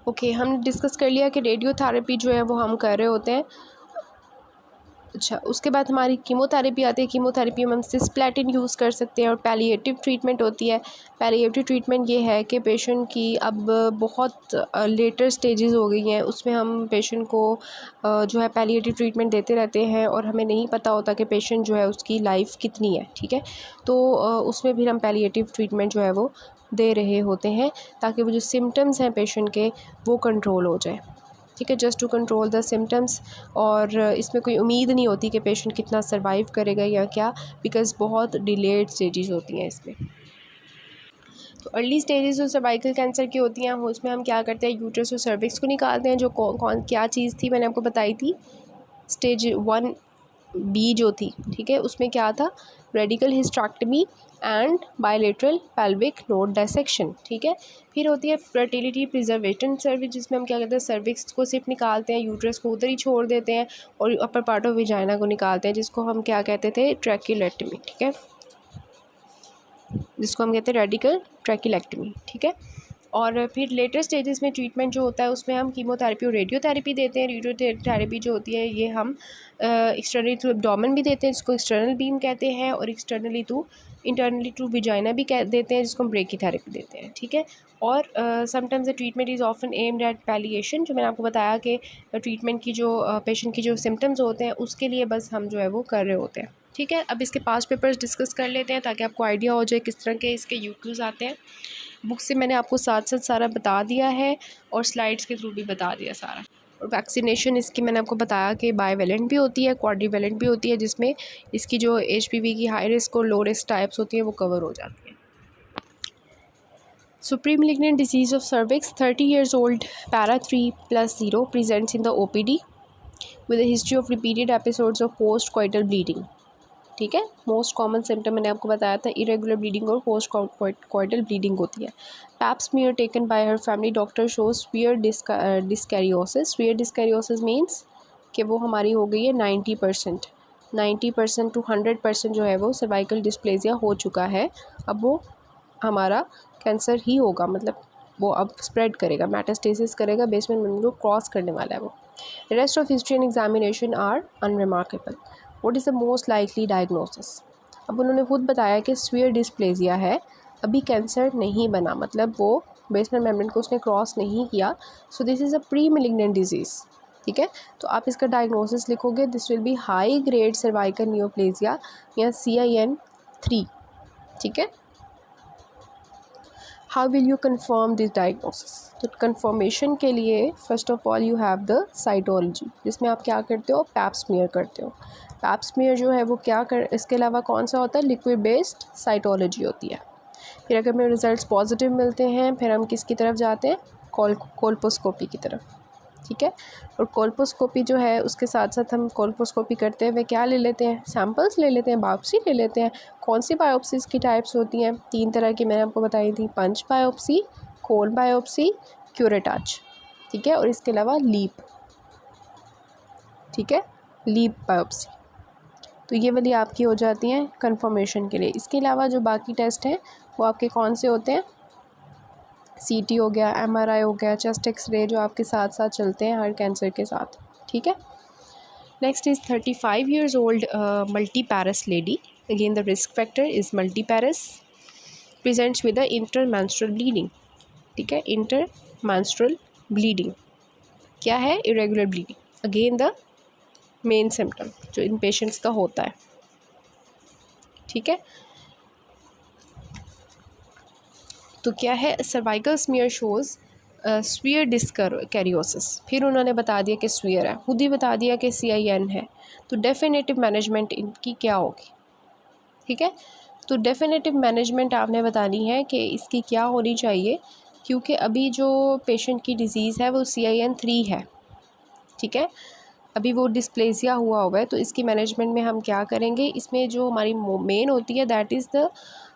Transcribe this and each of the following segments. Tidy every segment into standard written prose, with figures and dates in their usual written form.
Okay, हमने discuss कर लिया कि रेडियोथेरेपी जो है वो हम कर रहे होते हैं। अच्छा, उसके बाद हमारी कीमोथेरेपी आती है। कीमोथेरेपी में हम सिस्प्लेटिन यूज़ कर सकते हैं और पैलिएटिव ट्रीटमेंट होती है। पैलिएटिव ट्रीटमेंट ये है कि पेशेंट की अब बहुत लेटर स्टेजेस हो गई हैं, उसमें हम पेशेंट को जो है पैलिएटिव ट्रीटमेंट देते रहते हैं और हमें नहीं पता होता कि पेशेंट जो है उसकी लाइफ कितनी है, ठीक है। तो उसमें भी हम पैलिएटिव ट्रीटमेंट जो है वो दे रहे होते हैं ताकि वो जो सिम्टम्स हैं पेशेंट के वो कंट्रोल हो जाए, ठीक है, just to control the symptoms. और इसमें कोई उम्मीद नहीं होती कि पेशेंट कितना सर्वाइव करेगा या क्या, बिकॉज़ बहुत डिलेड स्टेजेस होती हैं इसमें। तो अर्ली स्टेजेस जो सर्वाइकल कैंसर की होती हैं उसमें हम क्या करते हैं, यूट्रस और सर्विक्स को निकालते हैं। जो कौन क्या चीज़ थी मैंने आपको बताई थी, स्टेज 1B जो थी, ठीक है, उसमें क्या था, radical hysterectomy and bilateral pelvic node dissection, ठीक है। फिर होती है फर्टिलिटी प्रिजर्वेशन सर्विस, जिसमें हम क्या करते हैं, सर्विक्स को सिर्फ निकालते हैं, यूट्रस को उधर ही छोड़ देते हैं और अपर पार्ट ऑफ विजाइना को निकालते हैं, जिसको हम क्या कहते थे, ट्रैक्यूलेक्टमी, ठीक है, जिसको हम कहते हैं रेडिकल ट्रैक्यूलेक्टमी, ठीक है। और फिर लेटर स्टेजेस में ट्रीटमेंट जो होता है उसमें हम कीमोथेरेपी और रेडियोथेरेपी देते हैं। रेडियोथेरेपी जो होती है ये हम एक्सटर्नली थ्रू एब्डोमेन भी देते हैं, जिसको एक्सटर्नल बीम कहते हैं, और इंटरनली थ्रू विजाइना भी देते हैं, जिसको हम ब्रेकीथेरेपी देते हैं, ठीक है। और sometimes the treatment is often aimed at palliation, जो मैंने आपको बताया कि ट्रीटमेंट की जो पेशेंट की जो सिम्टम्स होते हैं उसके लिए बस हम जो है वो कर रहे होते हैं, ठीक है। अब इसके पास्ट पेपर्स डिस्कस कर लेते हैं ताकि आपको आइडिया हो जाए किस तरह के इसके यूक्यूज़ आते हैं। बुक से मैंने आपको साथ साथ सारा बता दिया है और स्लाइड्स के थ्रू भी बता दिया सारा। और वैक्सीनेशन इसकी मैंने आपको बताया कि बाईवेलेंट भी होती है, क्वाड्रीवेलेंट भी होती है, जिसमें इसकी जो HPV की हाई रिस्क और लो रिस्क टाइप्स होती हैं वो कवर हो जाती हैं। So pre-malignant disease of cervix, 30 years old, para 3+0, presents in the OPD with a history of repeated episodes of post-coital bleeding, ठीक है। मोस्ट कॉमन सिम्टम मैंने आपको बताया था, इरेगुलर ब्लीडिंग और पोस्ट कॉइटल ब्लीडिंग होती है। Pap smear taken by her family doctor show severe dyskaryosis. Severe dyskaryosis means कि वो हमारी हो गई है 90% टू 100% जो है वो सर्वाइकल डिस्प्लेजिया हो चुका है। अब वो हमारा कैंसर ही होगा, मतलब वो अब स्प्रेड करेगा, मेटास्टेसिस करेगा, बेसमेंट मेम्ब्रेन को क्रॉस करने वाला है वो। Rest of history and examination are unremarkable. What is the most likely diagnosis. अब उन्होंने खुद बताया कि स्फीयर डिस्प्लेजिया है, अभी कैंसर नहीं बना, मतलब वो बेसमेंट मेम्ब्रेन को उसने क्रॉस नहीं किया। सो this is a pre malignant disease, ठीक है। तो आप इसका डायग्नोसिस लिखोगे, this will be high grade cervical neoplasia या CIN3, ठीक है। How will you confirm this diagnosis. तो कन्फर्मेशन के लिए first of all you have the cytology, जिसमें आप क्या करते हो, पैप स्मीयर करते हो। पैप स्मीयर जो है वो क्या कर, इसके अलावा कौन सा होता है, लिक्विड बेस्ड साइटोलॉजी होती है। फिर अगर हमें रिजल्ट्स पॉजिटिव मिलते हैं फिर हम किसकी तरफ जाते हैं, कोल्पोस्कोपी की तरफ, ठीक है। और कोल्पोस्कोपी जो है उसके साथ साथ हम कोल्पोस्कोपी करते हुए क्या ले लेते हैं, सैम्पल्स ले लेते हैं, बायोप्सी ले लेते हैं। कौन सी बायोप्सीज़ की टाइप्स होती हैं, 3 तरह की मैंने आपको बताई थी, पंच बायोप्सी, कोन बायोप्सी, क्यूरेटाच, ठीक है। और इसके अलावा लीप, ठीक है, लीप बायोप्सी। तो ये वाली आपकी हो जाती हैं कंफर्मेशन के लिए। इसके अलावा जो बाकी टेस्ट हैं वो आपके कौन से होते हैं, CT हो गया, MRI हो गया, चेस्ट एक्सरे, जो आपके साथ साथ चलते हैं हर कैंसर के साथ, ठीक है। Next is 35 years old multiparous lady. Again the risk factor is multiparous, presents with the intermenstrual bleeding, ठीक है। intermenstrual bleeding क्या है, irregular bleeding, again the main symptom जो इन पेशेंट्स का होता है, ठीक है। तो क्या है, सर्वाइकल स्मीयर शोज़ स्वीयर डिस्कैरियोसिस। फिर उन्होंने बता दिया कि स्वीयर है, खुद ही बता दिया कि CIN है। तो डेफिनेटिव मैनेजमेंट इनकी क्या होगी, ठीक है। तो डेफिनेटिव मैनेजमेंट आपने बतानी है कि इसकी क्या होनी चाहिए, क्योंकि अभी जो पेशेंट की डिज़ीज़ है वो CIN3 है, ठीक है। अभी वो डिस्प्लेसिया हुआ हुआ है, तो इसकी मैनेजमेंट में हम क्या करेंगे, इसमें जो हमारी मेन होती है दैट इज़ द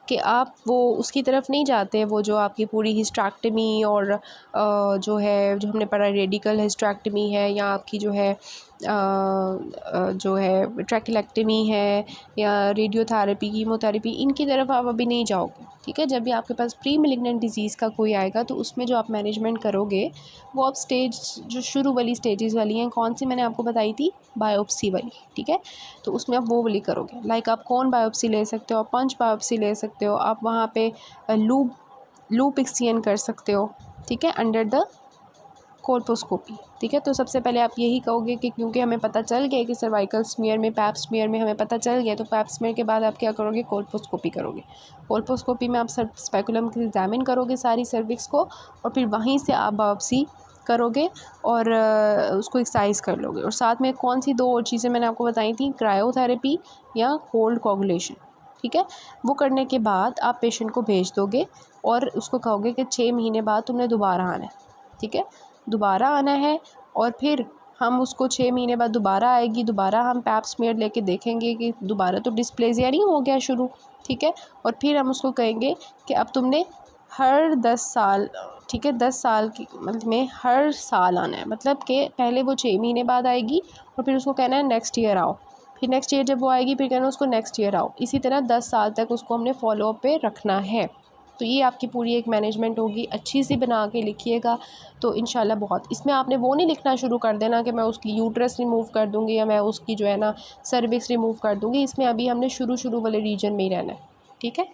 कि आप वो उसकी तरफ नहीं जाते, वो जो आपकी पूरी हिस्टेरेक्टमी और जो है जो हमने पढ़ा रेडिकल हिस्टेरेक्टमी है, या आपकी जो है जो है ट्रैकिलेक्टमी है या रेडियोथेरेपी, कीमोथेरेपी, इनकी तरफ आप अभी नहीं जाओगे, ठीक है। जब भी आपके पास प्री मेलिग्नेंट डिजीज़ का कोई आएगा तो उसमें जो आप मैनेजमेंट करोगे वो आप स्टेज जो शुरू वाली स्टेजेस वाली हैं, कौन सी मैंने आपको बताई थी, बायोप्सी वाली, ठीक है। तो उसमें आप वो वाली करोगे। लाइक आप कौन बायोप्सी ले सकते हो, आप पंच बायोप्सी ले सकते हो, आप वहाँ पे लूप एक्सियन कर सकते हो, ठीक है, अंडर द कोल्पोस्कोपी, ठीक है। तो सबसे पहले आप यही कहोगे कि क्योंकि हमें पता चल गया कि सर्वाइकल स्मीयर में, पैप स्मीयर में हमें पता चल गया, तो पैप स्मीयर के बाद आप क्या करोगे, कोल्पोस्कोपी करोगे। कोल्पोस्कोपी में आप स्पेकुलम की एग्जामिन करोगे सारी सर्विक्स को, और फिर वहीं से आप बायोप्सी करोगे और उसको एक्सरसाइज कर लोगे। और साथ में कौन सी 2 और चीज़ें मैंने आपको बताई थी, क्रायोथेरेपी या कोल्ड कोगुलेशन, ठीक है। वो करने के बाद आप पेशेंट को भेज दोगे और उसको कहोगे कि 6 महीने बाद तुमने दोबारा आना है, ठीक है, दोबारा आना है। और फिर हम उसको 6 महीने बाद दोबारा आएगी, दोबारा हम पैप स्मीयर लेके देखेंगे कि दोबारा तो डिस्प्लेजिया नहीं हो गया शुरू, ठीक है। और फिर हम उसको कहेंगे कि अब तुमने हर 10 साल, ठीक है, 10 साल की मतलब में हर साल आना है, मतलब कि पहले वो 6 महीने बाद आएगी और फिर उसको कहना है नेक्स्ट ईयर आओ, फिर नेक्स्ट ईयर जब वो आएगी फिर कहना उसको नेक्स्ट ईयर आओ। इसी तरह 10 साल तक उसको हमने फॉलोअप पे रखना है। तो ये आपकी पूरी एक मैनेजमेंट होगी, अच्छी सी बना के लिखिएगा तो इंशाल्लाह बहुत। इसमें आपने वो नहीं लिखना शुरू कर देना कि मैं उसकी यूट्रस रिमूव कर दूँगी या मैं उसकी जो है ना सर्विक्स रिमूव कर दूँगी। इसमें अभी हमने शुरू वाले रीजन में ही रहना है, ठीक है।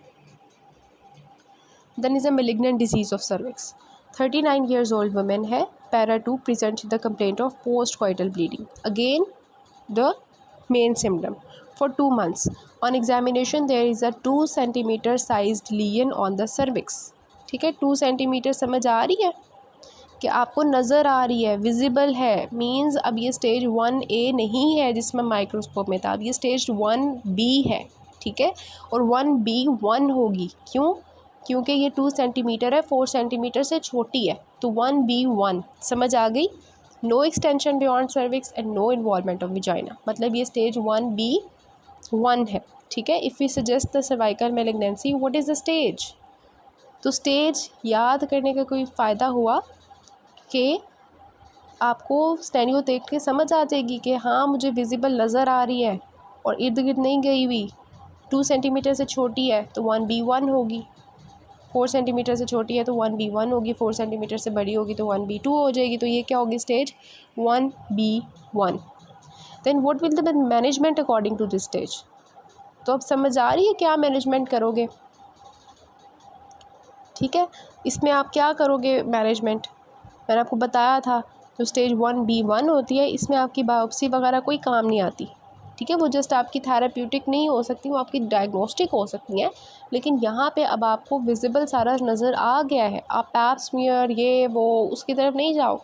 Then is a malignant disease of cervix. 39 years old woman है, para 2 present the complaint of post coital bleeding, again the main symptom for 2 months. On examination there is a 2 centimeter sized lesion on the cervix, ठीक है। 2 centimetre समझ आ रही है कि आपको नज़र आ रही है, विजिबल है, मींस अब ये स्टेज 1A नहीं है जिसमें माइक्रोस्कोप में था, अब ये स्टेज 1B है, ठीक है। और 1B1 होगी, क्यों, क्योंकि ये 2 सेंटीमीटर है, 4 सेंटीमीटर से छोटी है, तो 1B1 समझ आ गई। No extension beyond cervix and no involvement of vagina, मतलब ये स्टेज 1B1 है, ठीक है। If we suggest the cervical malignancy, what is the stage. तो स्टेज याद करने का कोई फ़ायदा हुआ कि आपको स्टेनियो देख के समझ आ जाएगी कि हाँ मुझे विजिबल नज़र आ रही है और इर्द गिर्द नहीं गई हुई, 2 सेंटीमीटर से छोटी है तो 1B1 होगी, 4 सेंटीमीटर से छोटी है तो 1B1 होगी, 4 सेंटीमीटर से बड़ी होगी तो 1B2 हो जाएगी। तो ये क्या होगी, stage 1B1। Then what will the management according to this stage. तो अब समझ आ रही है क्या मैनेजमेंट करोगे, ठीक है। इसमें आप क्या करोगे मैनेजमेंट, मैंने आपको बताया था जो स्टेज 1B1 होती है इसमें आपकी बायोप्सी वगैरह कोई काम नहीं आती, ठीक है। वो जस्ट आपकी थेराप्यूटिक नहीं हो सकती, वो आपकी डायग्नोस्टिक हो सकती हैं। लेकिन यहाँ पे अब आपको विजिबल सारा नज़र आ गया है, आप पैप स्मीयर ये वो उसकी तरफ नहीं जाओ,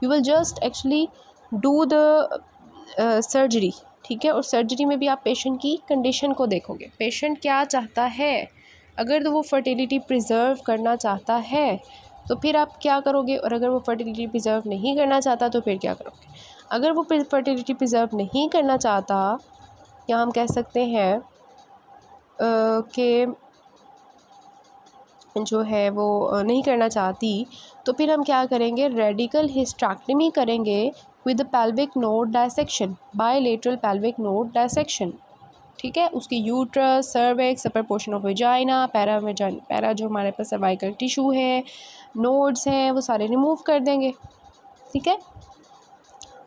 you will just actually do the surgery, ठीक है। और सर्जरी में भी आप पेशेंट की कंडीशन को देखोगे, पेशेंट क्या चाहता है। अगर तो वो फर्टिलिटी प्रिजर्व करना चाहता है तो फिर आप क्या करोगे, और अगर वो फर्टिलिटी प्रिजर्व नहीं करना चाहता तो फिर क्या करोगे। अगर वो फर्टिलिटी प्रिजर्व नहीं करना चाहता, या हम कह सकते हैं कि जो है वो नहीं करना चाहती, तो फिर हम क्या करेंगे, रेडिकल हिस्टेरेक्टमी करेंगे with pelvic node dissection, bilateral pelvic node dissection, ठीक है। उसकी uterus, cervix, upper portion of vagina, para जो हमारे पास सर्वाइकल टिश्यू है, नोड्स हैं, वो सारे रिमूव कर देंगे, ठीक है।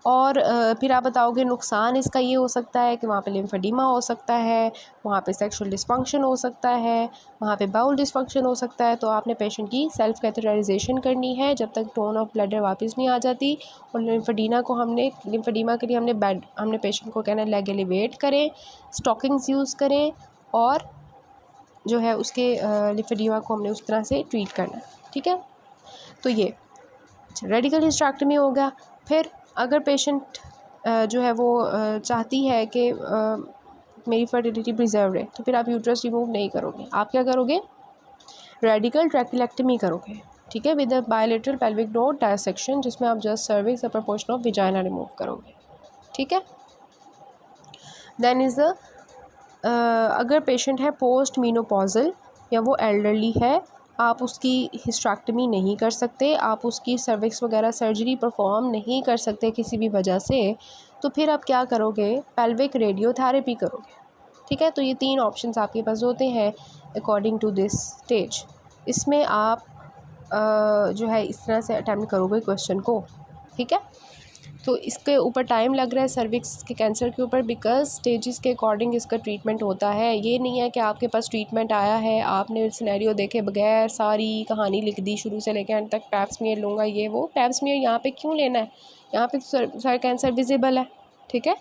और फिर आप बताओगे नुकसान इसका ये हो सकता है कि वहाँ पे लिम्फेडिमा हो सकता है, वहाँ पे सेक्सुअल डिस्फंक्शन हो सकता है, वहाँ पे बाउल डिस्फंक्शन हो सकता है। तो आपने पेशेंट की सेल्फ कैथेटराइजेशन करनी है जब तक टोन ऑफ ब्लडर वापस नहीं आ जाती। और लिम्फेडिमा के लिए हमने पेशेंट को कहना है लेग एलिवेट करें, स्टॉकिंग्स यूज़ करें, और जो है उसके लिम्फेडिमा को हमने उस तरह से ट्रीट करना है, ठीक है। तो ये रेडिकल हिस्टेरेक्टमी हो गया। फिर अगर पेशेंट जो है वो चाहती है कि मेरी फर्टिलिटी प्रिजर्व है, तो फिर आप यूट्रस रिमूव नहीं करोगे, आप क्या करोगे, रेडिकल ट्रैकिलेक्टमी करोगे, ठीक है, with bilateral pelvic node dissection, जिसमें आप just cervix, upper portion of vagina remove करोगे, ठीक है। देन इज़ अगर पेशेंट है पोस्ट मीनोपॉजल या वो एल्डरली है आप उसकी हिस्ट्रैक्टमी नहीं कर सकते, आप उसकी सर्विक्स वगैरह सर्जरी परफॉर्म नहीं कर सकते किसी भी वजह से, तो फिर आप क्या करोगे, पेल्विक रेडियोथेरेपी करोगे। ठीक है, तो ये 3 ऑप्शंस आपके पास होते हैं अकॉर्डिंग टू दिस स्टेज। इसमें आप जो है इस तरह से अटैम्प्ट करोगे क्वेश्चन को। ठीक है, तो इसके ऊपर टाइम लग रहा है सर्विक्स के कैंसर के ऊपर, बिकॉज स्टेजेस के अकॉर्डिंग इसका ट्रीटमेंट होता है। ये नहीं है कि आपके पास ट्रीटमेंट आया है, आपने सिनेरियो देखे बगैर सारी कहानी लिख दी शुरू से लेकर अंत तक, पैप स्मीयर लूँगा ये वो। पैप स्मीयर यहाँ पे क्यों लेना है, यहाँ पे सर कैंसर विजिबल है। ठीक है,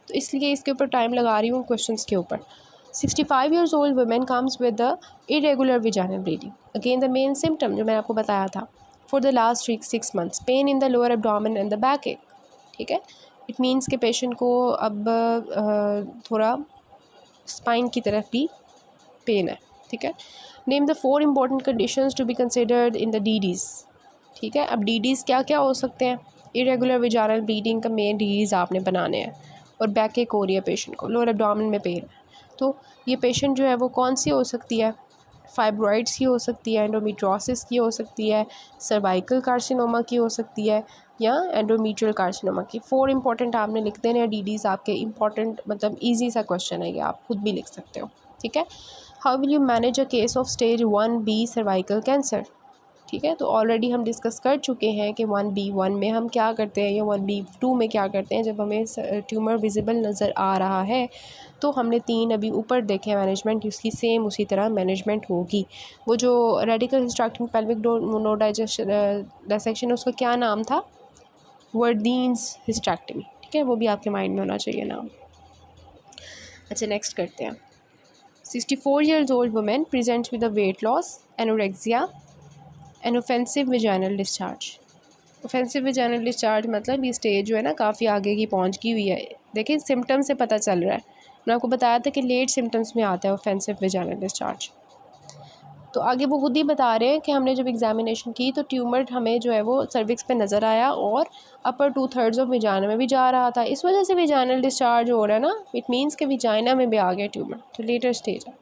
तो इसलिए इसके ऊपर टाइम लगा रही हूँ क्वेश्चन के ऊपर। 65 years old women comes with the irregular vaginal bleeding. Again the main symptom जो मैंने आपको बताया था, for the last 6 months, pain in the lower abdomen and the backache. ठीक है, इट मीन्स के पेशेंट को अब थोड़ा स्पाइन की तरफ भी पेन है। ठीक है, name the 4 important conditions to be considered in the DDs. ठीक है, अब DDs क्या क्या हो सकते हैं, इरेगुलर विजाइनल ब्लीडिंग का मेन DDs आपने बनाने हैं, और बैकेक हो रही है पेशेंट को, लोअर एब्डोमेन में पेन है, तो ये पेशेंट जो है वो कौन सी हो सकती है, फाइब्रॉइड्स की हो सकती है, एंडोमेट्रोसिस की हो सकती है, सर्वाइकल कार्सिनोमा की हो सकती है, या एंडोमेट्रियल कार्सिनोमा की। 4 इंपॉर्टेंट आपने लिख देने हैं DDs आपके, इंपॉर्टेंट मतलब इजी सा क्वेश्चन है ये, आप खुद भी लिख सकते हो। ठीक है, how will you manage a case of stage 1B cervical cancer. ठीक है, तो ऑलरेडी हम डिस्कस कर चुके हैं कि 1B1 में हम क्या करते हैं या 1B2 में क्या करते हैं। जब हमें ट्यूमर विजिबल नज़र आ रहा है तो हमने 3 अभी ऊपर देखे मैनेजमेंट, उसकी सेम उसी तरह मैनेजमेंट होगी। वो जो रेडिकल हिस्ट्रैक्टिंग पेल्विक नोड डाइसेक्शन उसका क्या नाम था, वर्दीन्स हिस्ट्रैक्टमी। ठीक है, वो भी आपके माइंड में होना चाहिए नाम। अच्छा, नेक्स्ट करते हैं। 64 years old woman presents with a weight loss, anorexia, an offensive vaginal discharge. Offensive vaginal discharge मतलब ये स्टेज जो है ना काफ़ी आगे की पहुंच गई हुई है। देखिए सिम्टम से पता चल रहा है, मैंने आपको बताया था कि लेट सिम्टम्स में आता है ऑफेंसिव विजाइनल डिस्चार्ज। तो आगे वो खुद ही बता रहे हैं कि हमने जब एग्जामिनेशन की तो ट्यूमर हमें जो है वो सर्विक्स पे नज़र आया और अपर 2/3 ऑफ विजाइना में भी जा रहा था, इस वजह से विजाइनल डिस्चार्ज हो रहा है ना, इट मीन्स कि विजाइना में भी आ गया ट्यूमर, तो लेटर स्टेज है।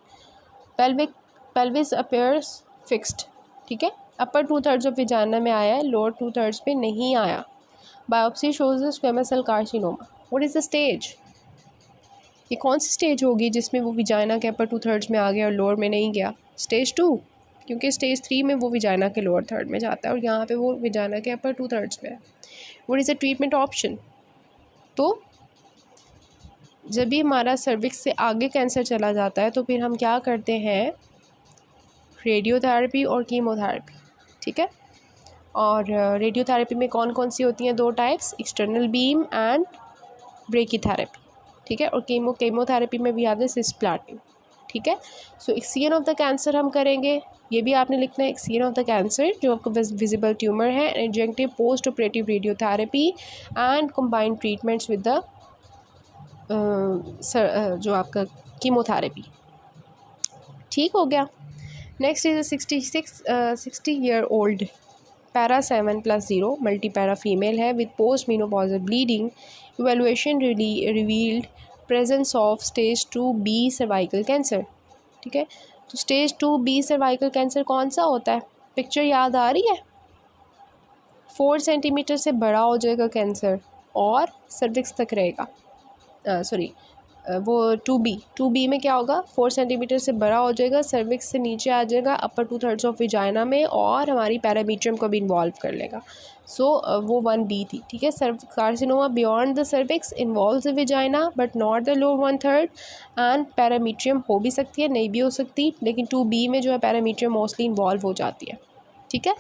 Pelvis appears fixed. ठीक है, अपर 2/3 ऑफ विजाइना में आया है, लोअर 2/3 पे नहीं आया। Biopsy shows squamous cell carcinoma. What is the stage, ये कौन सी स्टेज होगी जिसमें वो विजाइना के अपर 2/3 में आ गया और लोअर में नहीं गया, स्टेज 2, क्योंकि स्टेज 3 में वो विजाइना के लोअर थर्ड में जाता है और यहाँ पे वो विजाइना के अपर 2/3 में है। What is the treatment option, तो जब भी हमारा सर्विक्स से आगे कैंसर चला जाता है तो फिर हम क्या करते हैं, रेडियोथेरेपी और कीमोथेरेपी। ठीक है, और रेडियोथेरेपी में कौन कौन सी होती हैं, 2 types, external beam and brachytherapy. ठीक है, और कीमोथेरेपी में भी आते हैं सिस्प्लाटिन। ठीक है, सो एक्सियन ऑफ द कैंसर हम करेंगे, ये भी आपने लिखना है, एक्सियन ऑफ द कैंसर जो आपको विजिबल ट्यूमर है, adjunctive post operative radiotherapy and combined treatments with the जो आपका कीमोथेरेपी। ठीक हो गया। Next is 60 year old para 7+0 multipara female है with post menopausal bleeding. Evaluation revealed presence of stage 2B cervical cancer. ठीक है, तो स्टेज 2B सर्वाइकल कैंसर कौन सा होता है, पिक्चर याद आ रही है, 4 सेंटीमीटर से बड़ा हो जाएगा कैंसर और सर्विक्स तक रहेगा, वो 2B में क्या होगा, 4 सेंटीमीटर से बड़ा हो जाएगा, सर्विक्स से नीचे आ जाएगा, अपर 2/3 ऑफ विजाइना में, और हमारी पैरामीट्रियम को भी इन्वॉल्व कर लेगा। सो वो 1B थी। ठीक है, carcinoma beyond the cervix involve the vagina but not the lower 1/3, and parametrium हो भी सकती है, नहीं भी हो सकती, लेकिन 2B में जो है पैरामीट्रियम मोस्टली इन्वॉल्व हो जाती है। ठीक है,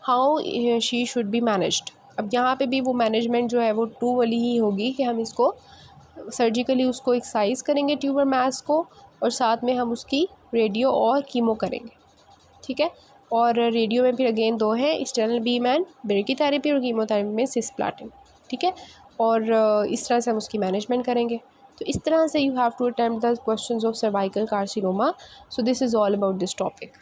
how she should be managed, अब यहाँ पे भी वो मैनेजमेंट जो है वो 2 वाली ही होगी कि हम इसको सर्जिकली उसको एक्साइज करेंगे ट्यूबर मास को, और साथ में हम उसकी रेडियो और कीमो करेंगे। ठीक है, और रेडियो में फिर अगेन 2 हैं, एक्सटर्नल बीम एंड ब्रेकीथेरेपी, और कीमोथेरेपी में सिस्प्लाटिन। ठीक है, और इस तरह से हम उसकी मैनेजमेंट करेंगे। तो इस तरह से you have to attempt the questions of cervical carcinoma. So this is all about this topic.